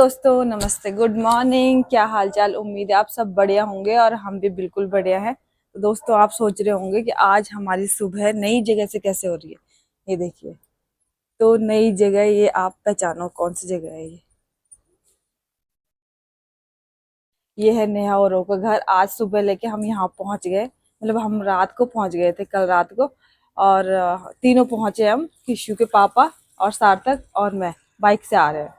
दोस्तों, नमस्ते, good morning. क्या हाल चाल। उम्मीद है आप सब बढ़िया होंगे और हम भी बिल्कुल बढ़िया हैं। तो दोस्तों, आप सोच रहे होंगे कि आज हमारी सुबह नई जगह से कैसे हो रही है। ये देखिए, तो नई जगह, ये आप पहचानो कौन सी जगह है। ये है नेहा और का घर। आज सुबह लेके हम यहाँ पहुंच गए, मतलब हम रात को पहुंच गए थे, कल रात को। और तीनों पहुंचे हम, किशु के पापा और सार्थक और मैं बाइक से आ रहे हैं।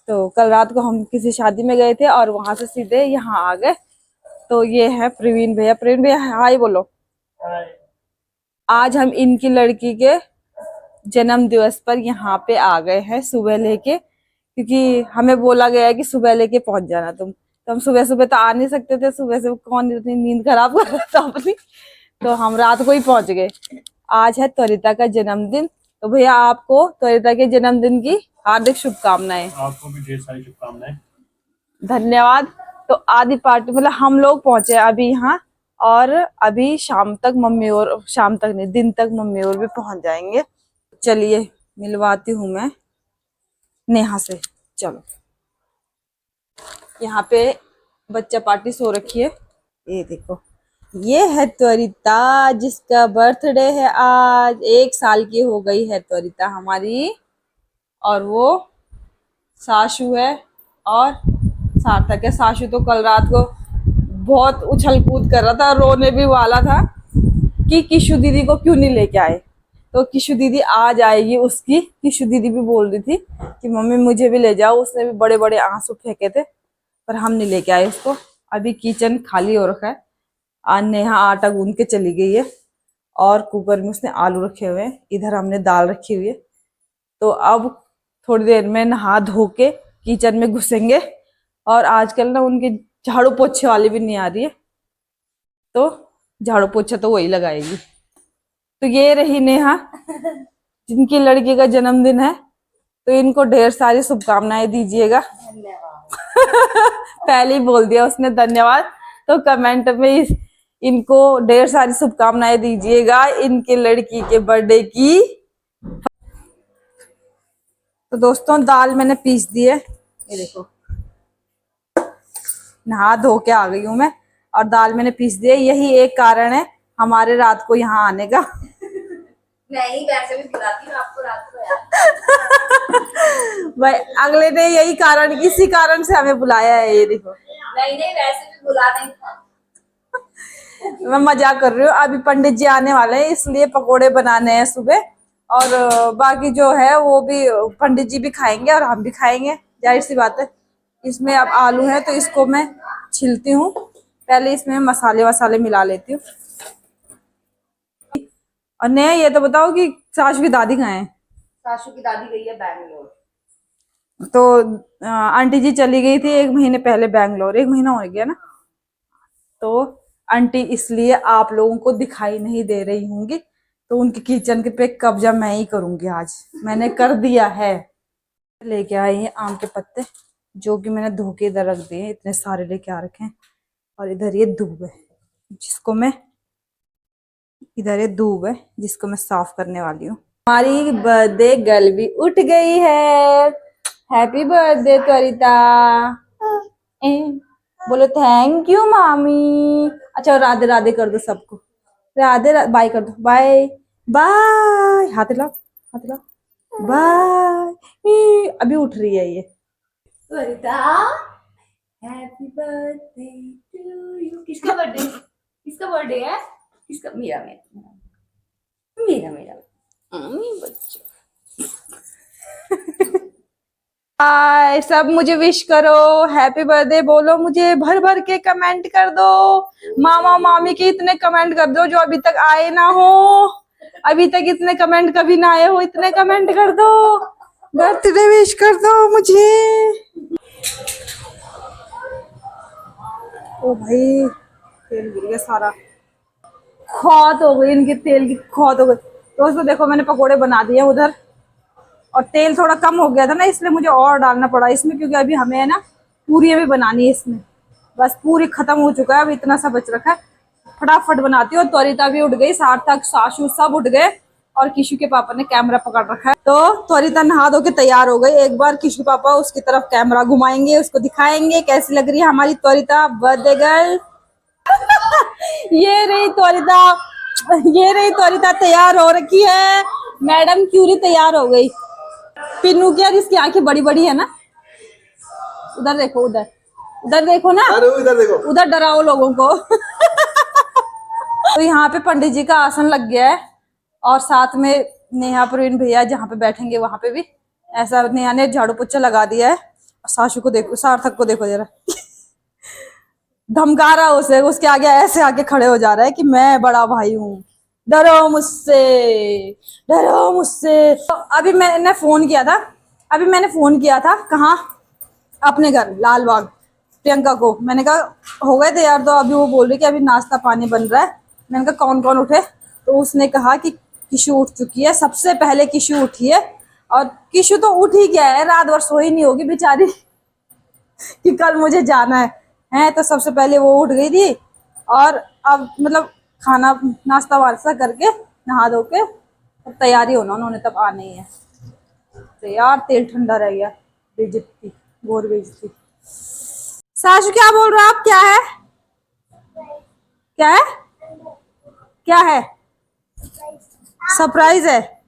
तो कल रात को हम किसी शादी में गए थे और वहां से सीधे यहाँ आ गए। तो ये है प्रवीण भैया। प्रवीण भैया हाय बोलो। आज हम इनकी लड़की के जन्म दिवस पर यहाँ पे आ गए हैं सुबह लेके, क्योंकि हमें बोला गया है कि सुबह लेके पहुंच जाना तुम। तो हम सुबह सुबह तो आ नहीं सकते थे, सुबह से कौन इतनी नींद खराब कर रहा था अपनी। तो हम रात को ही पहुंच गए। आज है त्वरिता का जन्मदिन। तो भैया आपको त्वरिता के जन्मदिन की हार्दिक शुभकामनाएं। आपको भी ढेर सारी शुभकामनाएं। धन्यवाद। तो आदि पार्टी मतलब हम लोग पहुंचे अभी यहाँ, और अभी शाम तक मम्मी, और शाम तक नहीं, दिन तक मम्मी और भी पहुंच जाएंगे। चलिए मिलवाती हूँ मैं नेहा से। चलो, यहाँ पे बच्चा पार्टी सो रखी है। ये देखो, ये है त्वरिता जिसका बर्थडे है आज। 1 साल की हो गई है त्वरिता हमारी। और वो साशु है और सार्थक है। साशु तो कल रात को बहुत उछल कूद कर रहा था, रोने भी वाला था कि किशु दीदी को क्यों नहीं लेके आए। तो किशु दीदी आज आएगी उसकी। किशु दीदी भी बोल रही थी कि मम्मी मुझे भी ले जाओ। उसने भी बड़े बड़े आंसू फेंके थे, पर हम नहीं लेके आए उसको। अभी किचन खाली हो रखा है। आज नेहा आटा गूंद के चली गई है और कुकर में उसने आलू रखे हुए हैं। इधर हमने दाल रखी हुई है। तो अब थोड़ी देर में नहा धो के किचन में घुसेंगे। और आजकल ना उनकी झाड़ू पोछे वाली भी नहीं आ रही है, तो झाड़ू पोछा तो वही लगाएगी। तो ये रही नेहा, जिनकी लड़की का जन्मदिन है। तो इनको ढेर सारी शुभकामनाएं दीजिएगा। पहले ही बोल दिया उसने धन्यवाद। तो कमेंट में इनको ढेर सारी शुभकामनाएं दीजिएगा इनके लड़की के बर्थडे की। तो दोस्तों, दाल मैंने पीस दी है। ये देखो, नहा धो के आ गई हूँ मैं और दाल मैंने पीस दी है। यही एक कारण है हमारे रात को यहाँ आने का। नहीं, वैसे भी बुलाती हूँ आपको रात को यार। भाई अगले ने यही कारण, किसी कारण से हमें बुलाया है। ये देखो, नहीं नहीं, वैसे भी बुला नहीं था। मैं मजाक कर रही हूँ। अभी पंडित जी आने वाले हैं, इसलिए पकोड़े बनाने हैं सुबह। और बाकी जो है वो भी पंडित जी भी खाएंगे और हम भी खाएंगे, जाहिर सी बात है। इसमें अब आलू है तो इसको मैं छिलती हूँ। पहले इसमें मसाले वसाले मिला लेती हूँ। और नया ये तो बताओ कि सासू की दादी कहाँ है। सासू की दादी गई है बैंगलोर। तो आंटी जी चली गई थी 1 महीने पहले बैंगलोर। 1 महीना हो गया ना। तो आंटी इसलिए आप लोगों को दिखाई नहीं दे रही होंगी। तो उनके किचन के पे कब्जा मैं ही करूंगी। आज मैंने कर दिया है। लेके आई हैं आम के पत्ते, जो कि मैंने धो के इधर रख दिए हैं। इतने सारे लेके आ रखे हैं। और इधर ये दूब है जिसको मैं साफ करने वाली हूँ। हमारी बर्थडे गर्ल भी उठ गई है। Happy birthday Twarita. बोलो थैंक यू मामी। अच्छा, राधे राधे कर दो सबको। राधे बाय कर दो। Bye bye. हाथ हिलाओ, हाथ हिलाओ। बाय। अभी उठ रही है ये त्वरिता, हैप्पी बर्थडे टू यू। किसका बर्थडे? किसका बर्थडे है? किसका? मेरा मेरा मेरा मेरा बच्चा। हाय, सब मुझे विश करो, हैप्पी बर्थडे बोलो। मुझे भर भर के कमेंट कर दो। मामा मामी के इतने कमेंट कर दो जो अभी तक आए ना हो। अभी तक इतने कमेंट कभी ना आए हो, इतने कमेंट कर दो। बर्थडे विश कर दो मुझे। ओ भाई, तेल गिर गया सारा। खौत हो गई इनके, तेल की खौत हो गई। दोस्तों देखो, मैंने पकोड़े बना दिए उधर। और तेल थोड़ा कम हो गया था ना, इसलिए मुझे और डालना पड़ा इसमें, क्योंकि अभी हमें है ना पूरियां भी बनानी है इसमें। बस पूरी खत्म हो चुका है, अब इतना सा बच रखा है। फटाफट बनाती हूँ। त्वरिता भी उठ गई, सार्थक साशु सब उठ गए। और किशु के पापा ने कैमरा पकड़ रखा है। तो त्वरिता नहा धो के तैयार हो गई। एक बार किशु पापा उसकी तरफ कैमरा घुमाएंगे, उसको दिखाएंगे कैसी लग रही है हमारी त्वरिता बर्थडे गर्ल। ये रही त्वरिता, ये रही त्वरिता तैयार हो रखी है। मैडम क्यूरी तैयार हो गई। पिन्नू की यार इसकी आंखें बड़ी बड़ी है ना। उधर देखो, उधर उधर देखो ना, इधर देखो, उधर डराओ लोगों को। तो यहाँ पे पंडित जी का आसन लग गया है और साथ में नेहा प्रवीण भैया जहाँ पे बैठेंगे वहां पे भी ऐसा नेहा ने झाड़ू पोछा लगा दिया है। और साशु को देखो, सार्थक को देखो जरा, धमका रहा उसे, उसके आगे ऐसे आके खड़े हो जा रहा है कि मैं बड़ा भाई हूँ, डरो मुझसे, डरो मुझसे। तो अभी मैंने फोन किया था कहाँ, अपने घर लाल बाग प्रियंका को। मैंने कहा हो गए तैयार, तो अभी वो बोल रही कि अभी नाश्ता पानी बन रहा है। मैंने कहा कौन कौन उठे, तो उसने कहा कि किशु उठ चुकी है, सबसे पहले किशु उठी है। और किशु तो उठ ही गया है, रात भर सोई नहीं होगी बेचारी कि कल मुझे जाना है। तो सबसे पहले वो उठ गई थी और अब मतलब खाना नाश्ता वास्ता करके नहा धो के तब तैयारी होना उन्होंने, तब आना ही है। तो यार तेल ठंडा रह गया, बेइज्जती, घोर बेइज्जती। साशु क्या बोल रहा है आप, क्या है, क्या है, क्या है, सरप्राइज है।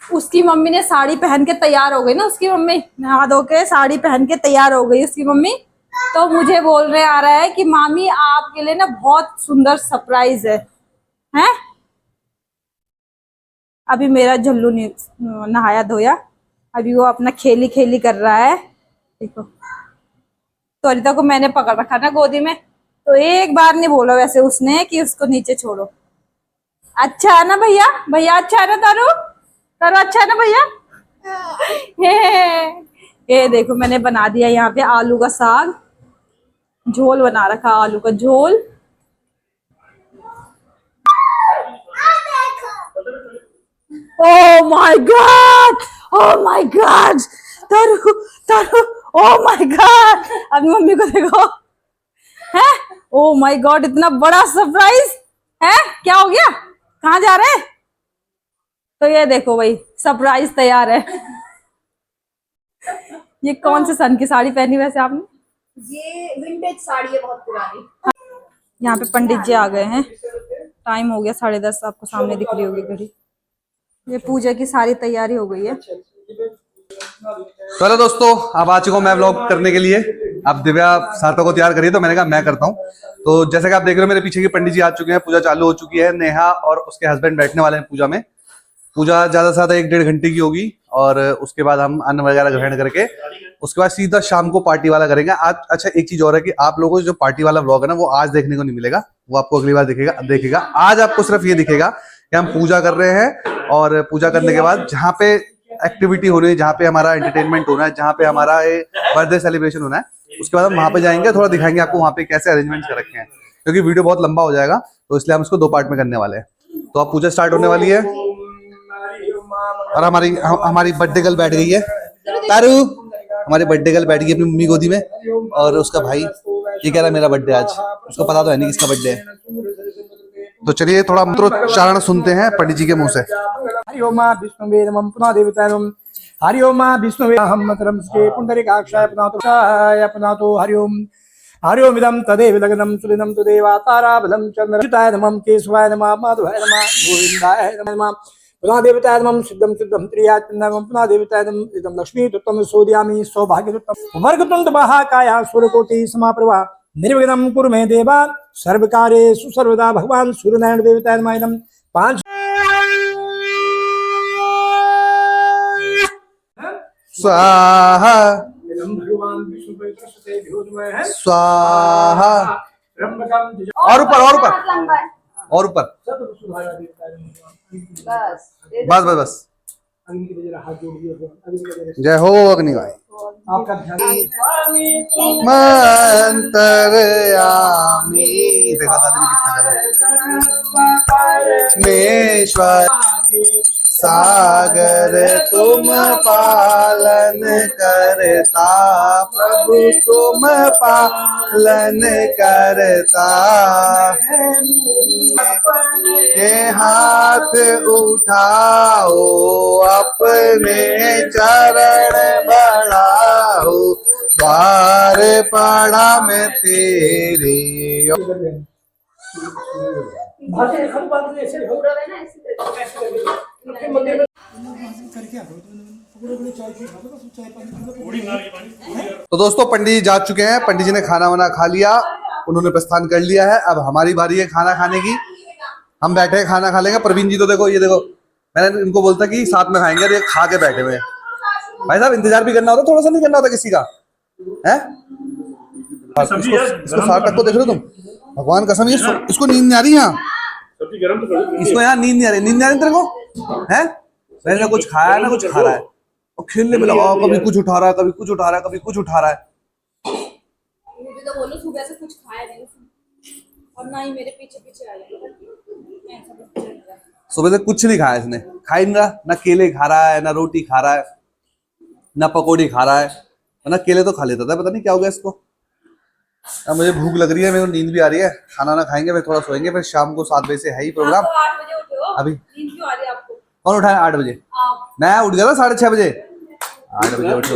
उसकी मम्मी ने साड़ी पहन के तैयार हो गई ना, उसकी मम्मी नहा धो के साड़ी पहन के तैयार हो गई उसकी मम्मी। तो मुझे बोल रहे आ रहा है कि मामी आपके लिए ना बहुत सुंदर सरप्राइज है, हैं? अभी मेरा झल्लू नहीं नहाया धोया, अभी वो अपना खेली खेली कर रहा है। देखो त्वरिता को मैंने पकड़ रखा ना गोदी में, तो एक बार नहीं बोला वैसे उसने कि उसको नीचे छोड़ो। अच्छा है ना भैया, भैया अच्छा है ना तारू, तारू अच्छा है ना भैया। ये देखो मैंने बना दिया यहाँ पे आलू का साग, झोल बना रखा, आलू का झोल। Oh my God, oh my God, तारू तारू, ओह माय गॉड। अब मम्मी को देखो, है ओह माय गॉड, इतना बड़ा सरप्राइज है, क्या हो गया, कहाँ जा रहे हैं? तो ये देखो भाई सरप्राइज तैयार है। ये कौन से सन की साड़ी पहनी वैसे आपने? ये विंटेज साड़ी है, बहुत पुरानी। यहाँ पे पंडित जी आ गए हैं, टाइम हो गया 10:30, आपको सामने दिख रही होगी घड़ी। ये पूजा की सारी तैयारी हो गई है। तो हेलो दोस्तों, अब आ चुका हूँ मैं व्लॉग करने के लिए। अब दिव्या सार्थक को तैयार करिए, तो मैंने कहा मैं करता हूँ। तो जैसे कि आप देख रहे हो मेरे पीछे के पंडित जी आ चुके हैं, पूजा चालू हो चुकी है। नेहा और उसके हस्बैंड बैठने वाले हैं पूजा में। पूजा ज्यादा से ज्यादा 1-1.5 घंटे की होगी और उसके बाद हम अन्न वगैरह ग्रहण करके उसके बाद सीधा शाम को पार्टी वाला करेंगे आज। अच्छा एक चीज और है कि आप लोगों को जो पार्टी वाला व्लॉग है ना, वो आज देखने को नहीं मिलेगा, वो आपको अगली बार दिखेगा। आज आपको सिर्फ ये दिखेगा कि हम पूजा कर रहे हैं और पूजा करने के बाद जहाँ पे एक्टिविटी हो रही है, जहाँ पे हमारा एंटरटेनमेंट होना है, जहाँ पे हमारा बर्थडे सेलिब्रेशन होना है, उसके बाद हम वहां पे जाएंगे, थोड़ा दिखाएंगे आपको वहाँ पे कैसे अरेंजमेंट कर रखे हैं, क्योंकि वीडियो बहुत लंबा हो जाएगा, तो इसलिए हम इसको 2 पार्ट में करने वाले हैं। तो अब पूजा स्टार्ट होने वाली है और हमारी बर्थडे गर्ल बैठ गई है, तारू हमारी बर्थडे गर्ल बैठ गई अपनी मम्मी गोदी में। और उसका भाई ये कह रहा है मेरा बर्थडे आज, उसको पता तो है नहीं किसका बर्थडे है। तो चलिए थोड़ा मंत्रोच्चारण सुनते हैं पंडित जी के मुंह से। हरि ओम विष्णुवे नमः पुनः देवताय नमः। हरि ओम विष्णुवे अहं मतरं स्टे पुंडरीकाक्षाय पुनातो हरि ओम। हरि ओम इदं तदेव लग्नं सुलिनं तदेवाताराबलं चंद्रयुताय नमः। केशवाय नमः, माधवाय नमः, गोविंदाय नमः। पुनः देवताय नमः। सिद्धं सिद्धं त्रियात्मनमः। पुनः देवताय नमः। इदं लक्ष्मी तत्त्वं सोदयामि सौभाग्यतत्त्वं। वर्गतुंड महाकाय सूर्यकोटि समाप्रभा निर्विघ्नं कुरु मे देवा सर्वकार्येषु सर्वदा। भगवान सूर्यनारायण देवताय नमः। इदं 5 स्वाहा भगवान विष्णु स्वाहा। और ऊपर और ऊपर और ऊपर, बस बस बस। जय हो अग्निवाय। आपका ध्यान मंतरयामि। देखा दादी ने कितना करा। मेश्वर सागर तुम पालन करता, प्रभु तुम पालन करता। के हाथ उठाओ अपने चरण बढ़ाओ, द्वार पड़ा मैं तेरे। तो दोस्तों पंडित जी जा चुके हैं, पंडित जी ने खाना वाना खा लिया, उन्होंने प्रस्थान कर लिया है। अब हमारी बारी है खाना खाने की। हम बैठे हैं, खाना खा लेंगे। प्रवीण जी तो देखो, ये देखो, मैंने इनको बोलता कि साथ में खाएंगे, और ये खा के बैठे हुए हैं। भाई साहब इंतजार भी करना होता, थोड़ा सा नहीं करना होता किसी का, है? इसको साथ तक को देख रहे हो तुम, भगवान कसम, ये इसको नींद नहीं आ रही यहाँ, इसको यहाँ नींद नहीं आ रही। नींद नहीं आ रही तेरे को, है? मैंने ना कुछ खाया ना कुछ खा रहा है, और खेलने में लगा, कभी कुछ उठा रहा है, कभी कुछ उठा रहा है, कभी कुछ उठा रहा है। मुझे तो बोलो सुबह से कुछ खाया नहीं और ना ही मेरे पीछे पीछे आया। सुबह से कुछ नहीं खाया इसने, खा ही नहीं रहा, ना केले खा रहा है, ना रोटी खा रहा है, ना पकौड़ी खा रहा है, ना केले तो खा लेता था, पता नहीं क्या हो गया इसको। अब मुझे भूख लग रही है, मेरे को नींद भी आ रही है। खाना ना खाएंगे, फिर थोड़ा सोएंगे, फिर शाम को 7 बजे से है ही प्रोग्राम। 8 बजे उठे हो, अभी नींद क्यों आ रही है आपको? कौन उठाया 8 बजे? आप। मैं उठ गया था 6:30 बजे। 8 बजे उठो।